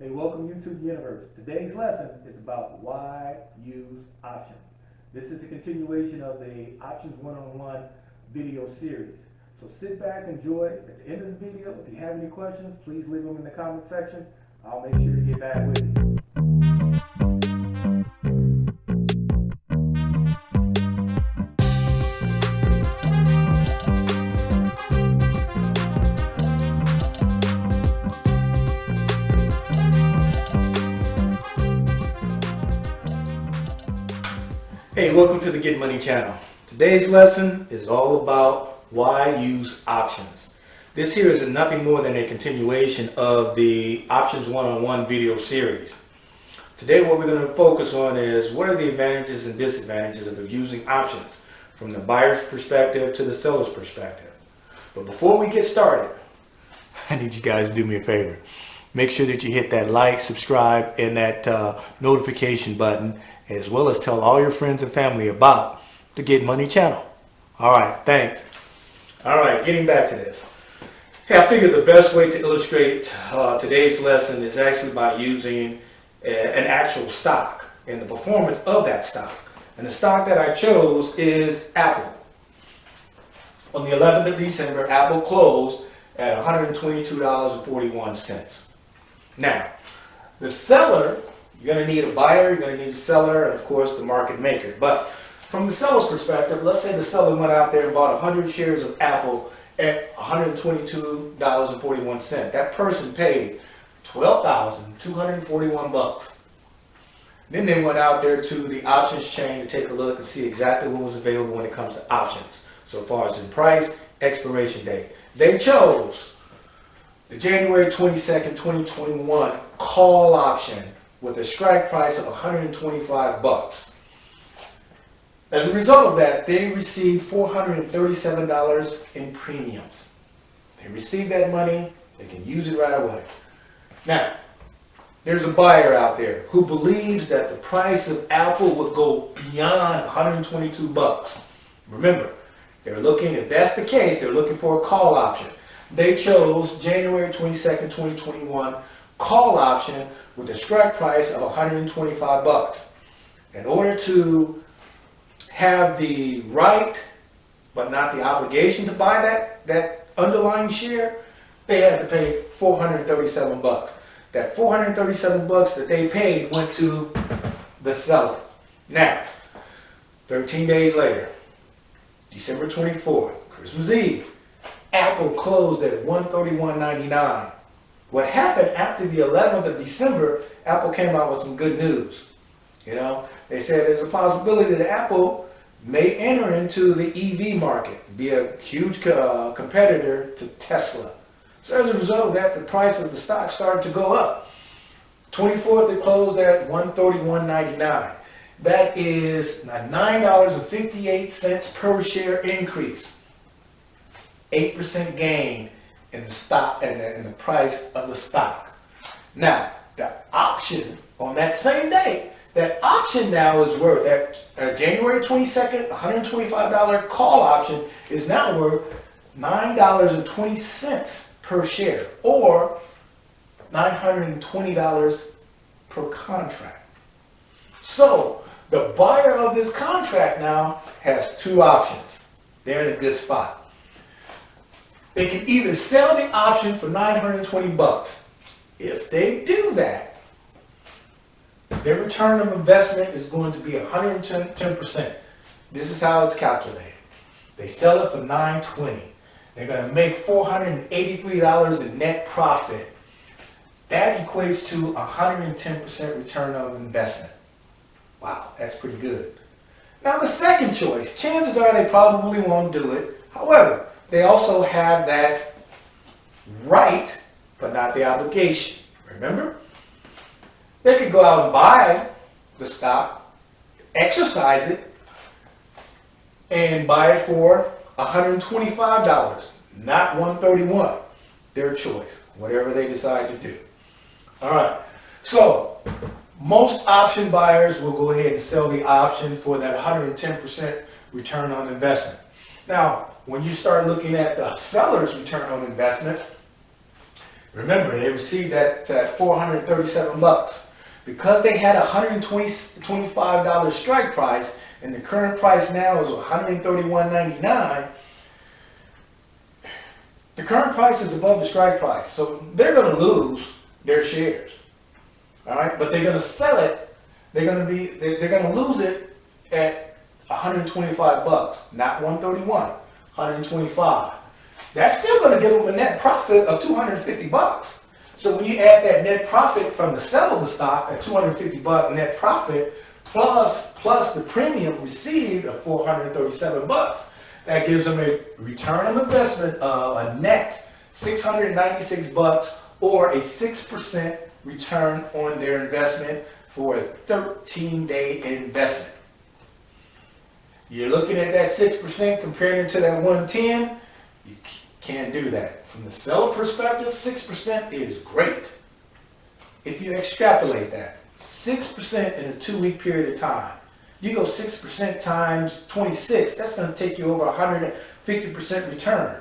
Hey, welcome you to the universe. Today's lesson is about why use options. This is a continuation of the Options One-on-One video series. So sit back, enjoy. At the end of the video, if you have any questions, please leave them in the comment section. I'll make sure to get back with you. Hey, welcome to the Get Money channel. Today's lesson is all about why use options. This here is nothing more than a continuation of the Options One-on-One video series. Today what we're going to focus on is what are the advantages and disadvantages of using options from the buyer's perspective to the seller's perspective. But before we get started, I need you guys to do me a favor. Make sure that you hit that like, subscribe, and that notification button, as well as tell all your friends and family about the Get Money channel. All right, thanks. All right, getting back to this. Hey, I figured the best way to illustrate today's lesson is actually by using an actual stock and the performance of that stock. And the stock that I chose is Apple. On the 11th of December, Apple closed at $122.41. Now, the seller, you're going to need a buyer, you're going to need a seller, and of course the market maker. But from the seller's perspective, let's say the seller went out there and bought 100 shares of Apple at $122.41. That person paid $12,241. Then they went out there to the options chain to take a look and see exactly what was available when it comes to options, so far as in price, expiration date. They chose the January 22nd, 2021 call option with a strike price of $125. As a result of that, they received $437 in premiums. They received that money, they can use it right away. Now, there's a buyer out there who believes that the price of Apple would go beyond $122. Remember, they're looking, if that's the case, they're looking for a call option. They chose January 22nd, 2021 call option with a strike price of $125. In order to have the right, but not the obligation to buy that underlying share, they had to pay $437. That $437 that they paid went to the seller. Now, 13 days later, December 24th, Christmas Eve, Apple closed at $131.99. What happened after the 11th of December, Apple came out with some good news. You know, they said there's a possibility that Apple may enter into the EV market, be a huge competitor to Tesla. So as a result of that, the price of the stock started to go up. 24th, it closed at $131.99. That is a $9.58 per share increase. 8% gain in the stock and in the price of the stock. Now, the option on that same day, that option now is worth, that January 22nd, $125 call option is now worth $9.20 per share, or $920 per contract. So, the buyer of this contract now has two options. They're in a good spot. They can either sell the option for $920. If they do that, their return of investment is going to be 110%. This is how it's calculated. They sell it for $920. They're going to make $483 in net profit. That equates to 110% return on investment. Wow, that's pretty good. Now the second choice, chances are they probably won't do it. However, they also have that right, but not the obligation. Remember? They could go out and buy the stock, exercise it, and buy it for $125, not $131. Their choice, whatever they decide to do. All right. So, most option buyers will go ahead and sell the option for that 110% return on investment. Now, when you start looking at the seller's return on investment, Remember, they received that 437 bucks. Because they had a $125 strike price, and the current price now is $131.99, the current price is above the strike price. So they're going to lose their shares. All right, but they're going to sell it. They're going to lose it at 125 bucks, not 131, 125. That's still going to give them a net profit of 250 bucks. So when you add that net profit from the sale of the stock at 250 buck net profit plus the premium received of 437 bucks, that gives them a return on investment of a net 696 bucks, or a 6% return on their investment for a 13-day investment. You're looking at that 6% compared to that 110. You can't do that. From the seller perspective, 6% is great. If you extrapolate that, 6% in a 2-week period of time, you go 6% times 26, that's going to take you over 150% return.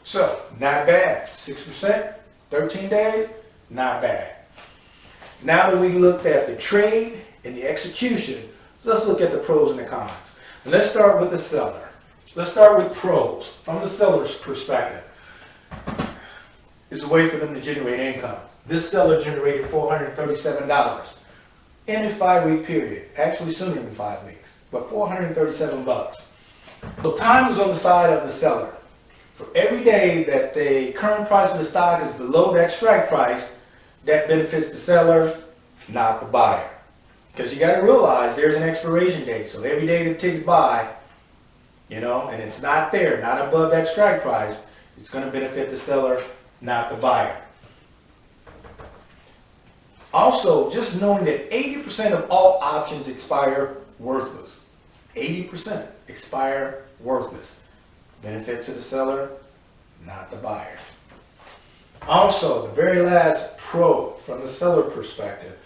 So, not bad. 6%, 13 days, not bad. Now that we looked at the trade and the execution, let's look at the pros and the cons. And let's start with the seller. Let's start with pros. From the seller's perspective, it's a way for them to generate income. This seller generated $437 in a 5-week period. Actually sooner than 5 weeks, but 437 bucks. So time is on the side of the seller. For every day that the current price of the stock is below that strike price, that benefits the seller, not the buyer. Because you got to realize there's an expiration date. So every day that ticks by, and it's not there, not above that strike price, it's going to benefit the seller, not the buyer. Also, just knowing that 80% of all options expire worthless. 80% expire worthless. Benefit to the seller, not the buyer. Also, the very last pro from the seller perspective,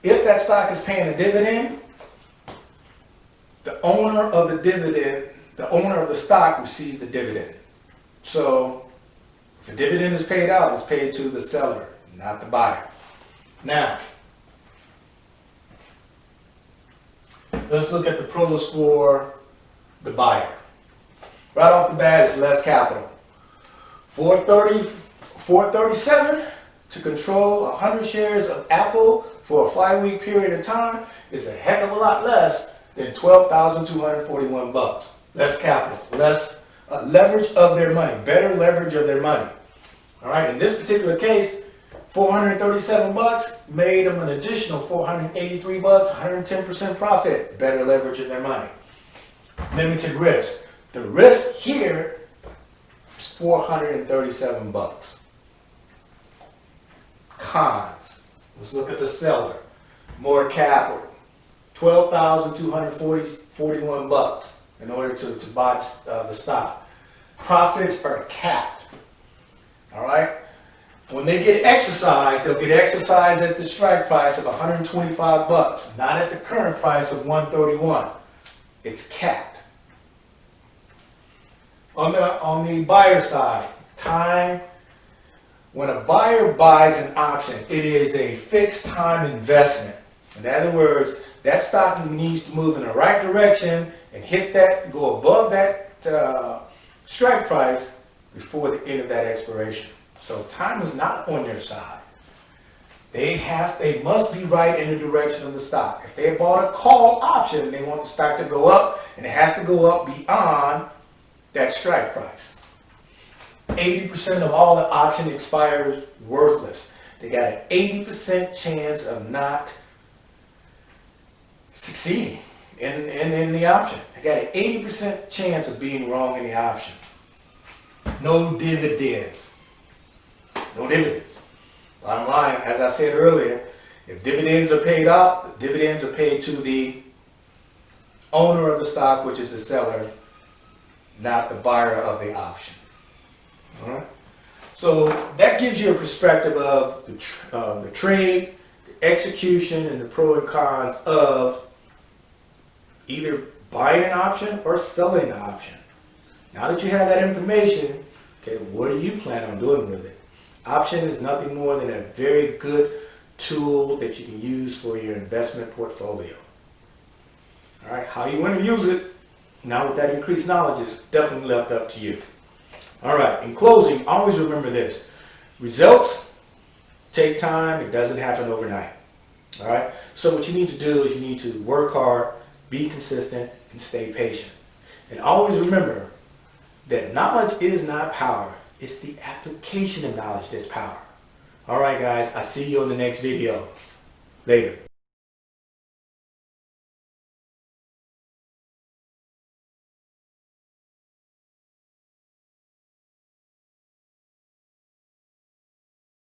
if that stock is paying a dividend, the owner of the stock receives the dividend. So, if a dividend is paid out, it's paid to the seller, not the buyer. Now, let's look at the pros for the buyer. Right off the bat, it's less capital. $437 to control 100 shares of Apple for a 5-week period of time is a heck of a lot less than $12,241 bucks. Less capital, less leverage of their money, better leverage of their money. All right, in this particular case, 437 bucks made them an additional 483 bucks, 110% profit, better leverage of their money. Limited risk. The risk here is 437 bucks. Cons. Let's look at the seller. More capital. 12,241 bucks in order to buy the stock. Profits are capped. All right? When they get exercised, they'll get exercised at the strike price of 125 bucks, not at the current price of 131. It's capped. On the buyer side, time. When a buyer buys an option, it is a fixed time investment. In other words, that stock needs to move in the right direction and hit that, go above that strike price before the end of that expiration. So time is not on their side. They must be right in the direction of the stock. If they bought a call option, they want the stock to go up, and it has to go up beyond that strike price. 80% of all the option expires worthless. They got an 80% chance of not succeeding in the option. They got an 80% chance of being wrong in the option. No dividends. No dividends. Bottom line, as I said earlier, if dividends are paid out, the dividends are paid to the owner of the stock, which is the seller, not the buyer of the option. All right? So that gives you a perspective of the trade, the execution, and the pros and cons of either buying an option or selling an option. Now that you have that information, okay, what do you plan on doing with it? Option is nothing more than a very good tool that you can use for your investment portfolio. All right, how you want to use it, now with that increased knowledge, is definitely left up to you. All right, in closing, always remember this. Results take time. It doesn't happen overnight. All right, so what you need to do is you need to work hard, be consistent, and stay patient. And always remember that knowledge is not power. It's the application of knowledge that's power. All right, guys, I'll see you in the next video. Later.